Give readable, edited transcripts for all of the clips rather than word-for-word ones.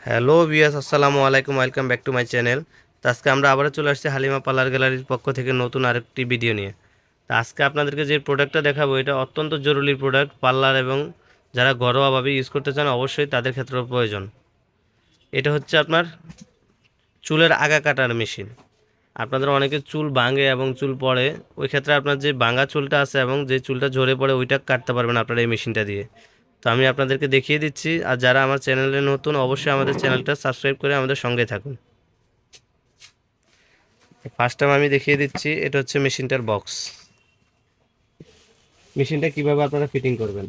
Hello বিয়াস, আসসালামু আলাইকুম, welcome back to my channel. তো আজকে আমরা আবারও চলে আসছি হালিমা পার্লার গ্যালারির পক্ষ থেকে নতুন আরেকটি ভিডিও নিয়ে। তো আজকে আপনাদেরকে যে প্রোডাক্টটা দেখাবো এটা অত্যন্ত জরুরি প্রোডাক্ট, পার্লার এবং যারা ঘরোয়াভাবে ইউজ করতে চান অবশ্যই তাদের ক্ষেত্রেও প্রয়োজন। এটা হচ্ছে আপনার চুলের আগা কাটার মেশিন। আপনাদের অনেকের চুল ভাঙে এবং চুল পড়ে, ওই ক্ষেত্রে আপনার যে ভাঙা চুলটা আছে এবং যে চুলটা ঝরে পড়ে ওইটা কাটতে পারবেন আপনার এই মেশিনটা দিয়ে। তো আমি আপনাদেরকে দেখিয়ে দিচ্ছি, আর যারা আমার চ্যানেলে নতুন অবশ্যই আমাদের চ্যানেলটা সাবস্ক্রাইব করে আমাদের সঙ্গে থাকুন। ফার্স্ট টাইম আমি দেখিয়ে দিচ্ছি, এটা হচ্ছে মেশিনটার বক্স। মেশিনটা কিভাবে আপনারা ফিটিং করবেন,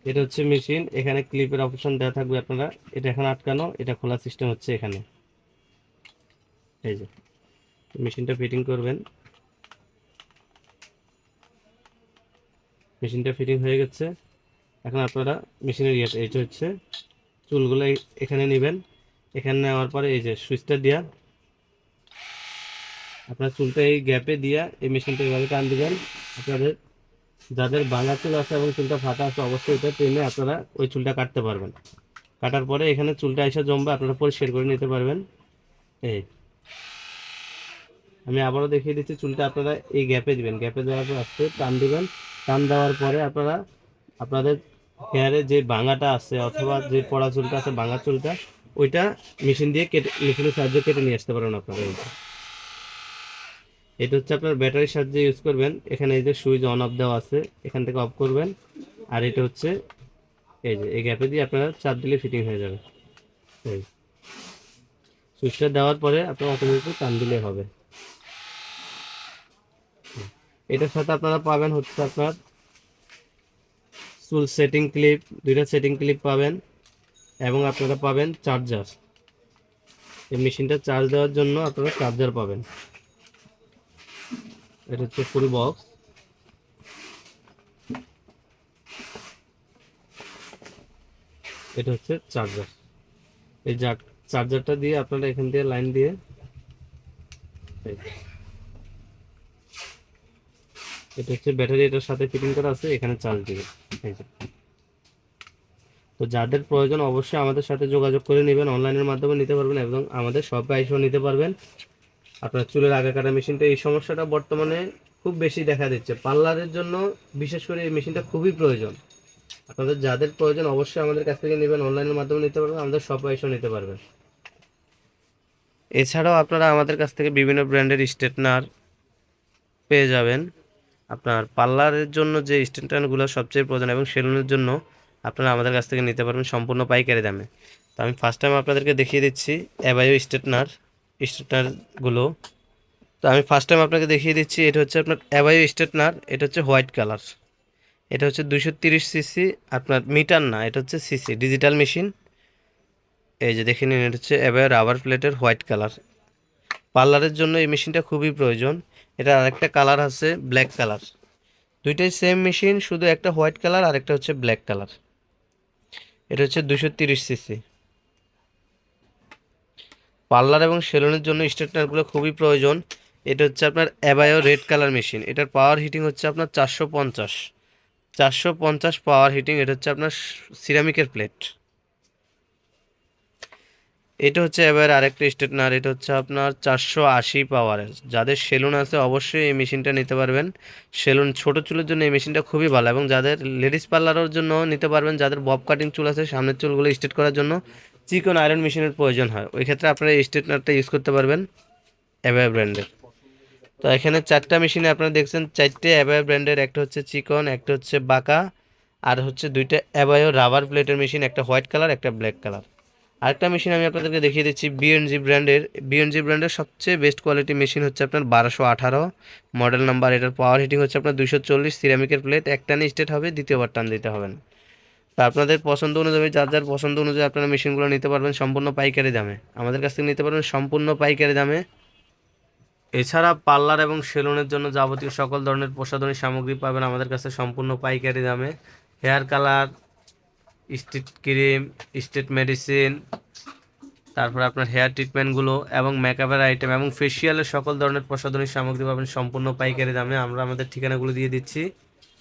এটা হচ্ছে মেশিন। এখানে ক্লিপের অপশন দেওয়া থাকবে, আপনারা এটা এখানে আটকানো, এটা খোলা সিস্টেম হচ্ছে এখানে। এই যে মেশিনটা ফিটিং করবেন, মেশিনটা ফিটিং হয়ে গেছে। এখন আপনারা মেশিনের এইটা হচ্ছে চুলগুলো এখানে নেবেন। এখানে নেওয়ার পরে এই যে সুইচটা দিয়া আপনার চুলটা এই গ্যাপে দিয়া এই মেশিনটা এভাবে টান দিবেন। আপনাদের যাদের ভাঙা চুল আছে এবং চুলটা ফাটা আছে অবশ্যই এটা টেনে আপনারা ওই চুলটা কাটতে পারবেন। কাটার পরে এখানে চুলটা এসে জমবে, আপনারা পরিষ্কার করে নিতে পারবেন। এই আমি আবারও দেখিয়ে দিচ্ছি, চুলটা আপনারা এই গ্যাপে দিবেন, গ্যাপে দেওয়ার পর আস্তে টান দিবেন। টান দেওয়ার পরে আপনারা আপনাদের হেয়ারে যে ভাঙাটা আছে অথবা যে পড়া চুলটা আছে ভাঙা চুলটা ওইটা মেশিন দিয়ে কেটে, মেশিনের সাহায্যে কেটে নিয়ে আসতে পারেন আপনারা। এটা হচ্ছে আপনার ব্যাটারির সাহায্যে ইউজ করবেন। এখানে এই যে সুইচ অন অফ দেওয়া আছে, এখান থেকে অফ করবেন। আর এটা হচ্ছে এই যে এই গ্যাপে দিয়ে আপনারা চাপ দিলে ফিটিং হয়ে যাবে। এই সুইচটা দেওয়ার পরে আপনার অটোমেটিক টান দিলে হবে। এটার সাথে আপনারা পাবেন হচ্ছে আপনার চুল সেটিং ক্লিপ, দুইটা সেটিং ক্লিপ পাবেন এবং আপনারা পাবেন চার্জার। এই মেশিনটা চার্জ দেওয়ার জন্য আপনারা চার্জার পাবেন। এটা হচ্ছে ফুল বক্স। এটা হচ্ছে চার্জার। এই চার্জারটা দিয়ে আপনারা এখান দিয়ে লাইন দিয়ে এটা হচ্ছে ব্যাটারি, এটার সাথে ফিটিং করা আছে, এখানে চার্জ দিবে। এই যে তো যাদের প্রয়োজন অবশ্যই আমাদের সাথে যোগাযোগ করে নেবেন, অনলাইনের মাধ্যমে নিতে পারবেন এবং আমাদের শপে এসেও নিতে পারবেন। আপনার চুলের আগা কাটা মেশিনটা, এই সমস্যাটা বর্তমানে খুব বেশি দেখা দিচ্ছে পার্লারের জন্য, বিশেষ করে এই মেশিনটা খুবই প্রয়োজন। আপনাদের যাদের প্রয়োজন অবশ্যই আমাদের কাছ থেকে নেবেন, অনলাইনের মাধ্যমে নিতে পারবেন, আমাদের শপে এসেও নিতে পারবেন। এছাড়াও আপনারা আমাদের কাছ থেকে বিভিন্ন ব্র্যান্ডের স্ট্রেটনার পেয়ে যাবেন। আপনার পার্লারের জন্য যে স্ট্যান্ডগুলো সবচেয়ে প্রয়োজন এবং সেলুনের জন্য আপনারা আমাদের কাছ থেকে নিতে পারবেন সম্পূর্ণ পাইকারি দামে। তো আমি ফার্স্ট টাইম আপনাদেরকে দেখিয়ে দিচ্ছি অ্যাবায়ো স্ট্রেটনারগুলো। তো আমি ফার্স্ট টাইম আপনাকে দেখিয়ে দিচ্ছি, এটা হচ্ছে আপনার অ্যাবায়ো স্ট্রেটনার। এটা হচ্ছে হোয়াইট কালার, এটা হচ্ছে 230 সিসি। আপনার মিটার না, এটা হচ্ছে সিসি ডিজিটাল মেশিন। এই যে দেখে নিন, এটা হচ্ছে অ্যাবায়ো রাবার প্লেটের হোয়াইট কালার। পার্লারের জন্য এই মেশিনটা খুবই প্রয়োজন। এটা আরেকটা কালার আছে ব্ল্যাক কালার, দুইটাই সেম মেশিন, শুধু একটা হোয়াইট কালার আর একটা হচ্ছে ব্ল্যাক কালার। এটা হচ্ছে 230 সিসি। পার্লার এবং সেলুনের জন্য স্ট্রেটনারগুলো খুবই প্রয়োজন। এটা হচ্ছে আপনার অ্যাবায়ো রেড কালার মেশিন। এটার পাওয়ার হিটিং হচ্ছে আপনার 450 পাওয়ার হিটিং। এটা হচ্ছে আপনার সিরামিকের প্লেট। এটা হচ্ছে এবার আরেকটা স্ট্রেটনার, এটা হচ্ছে আপনার 480 পাওয়ারের। যাদের সেলুন আছে অবশ্যই এই মেশিনটা নিতে পারবেন। সেলুন ছোট চুলের জন্য এই মেশিনটা খুবই ভালো এবং যাদের লেডিস পার্লারের জন্য নিতে পারবেন, যাদের বব কাটিং চুল আছে সামনের চুলগুলো স্ট্রেট করার জন্য চিকন আয়রন মেশিনের প্রয়োজন হয়, ওই ক্ষেত্রে আপনারা এই স্ট্রেটনারটা ইউজ করতে পারবেন অ্যাবায়া ব্র্যান্ডের। তো এখানে চারটা মেশিনে আপনারা দেখছেন, চারটে অ্যাবায়া ব্র্যান্ডের, একটা হচ্ছে চিকন, একটা হচ্ছে বাঁকা, আর হচ্ছে দুইটা অ্যাবায়ো রাবার প্লেটের মেশিন, একটা হোয়াইট কালার একটা ব্ল্যাক কালার। আরেকটা মেশিন আমি আপনাদেরকে দেখিয়ে দিচ্ছি বিএনজি ব্র্যান্ডের সবচেয়ে বেস্ট কোয়ালিটি মেশিন হচ্ছে আপনার 1218 মডেল নাম্বার। এটার পাওয়ার হিটিং হচ্ছে আপনার 240, সিরামিকের প্লেট, এক টানে স্টেট হবে, দ্বিতীয়বার টান দিতে হবে না। তো আপনাদের পছন্দ অনুযায়ী, যার যার পছন্দ অনুযায়ী আপনারা মেশিনগুলো নিতে পারবেন সম্পূর্ণ পাইকারি দামে, আমাদের কাছ থেকে নিতে পারবেন সম্পূর্ণ পাইকারি দামে। এছাড়া পার্লার এবং সেলুনের জন্য যাবতীয় সকল ধরনের প্রসাধনী সামগ্রী পাবেন আমাদের কাছে সম্পূর্ণ পাইকারি দামে। Hair colour, straight cream, street medicine, তারপর আপনার হেয়ার ট্রিটমেন্টগুলো এবং মেকআপের আইটেম এবং ফেসিয়ালের সকল ধরনের প্রসাধনী সামগ্রী পাবেন সম্পূর্ণ পাইকারি দামে। আমরা আমাদের ঠিকানাগুলো দিয়ে দিচ্ছি।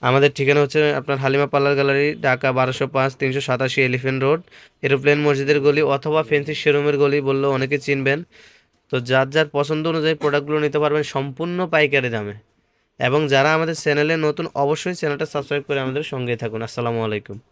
আমাদের ঠিকানা হচ্ছে আপনার Halima parlour gallery, Dhaka 1205 387 elephant road, aeroplane মসজিদের গলি অথবা ফেন্সি শোরুমের গলি বললেও অনেকে চিনবেন। তো যার যার পছন্দ অনুযায়ী প্রোডাক্টগুলো নিতে পারবেন সম্পূর্ণ পাইকারি দামে। এবং যারা আমাদের চ্যানেলে নতুন অবশ্যই চ্যানেলটা সাবস্ক্রাইব করে আমাদের সঙ্গেই থাকুন। আসসালামু আলাইকুম।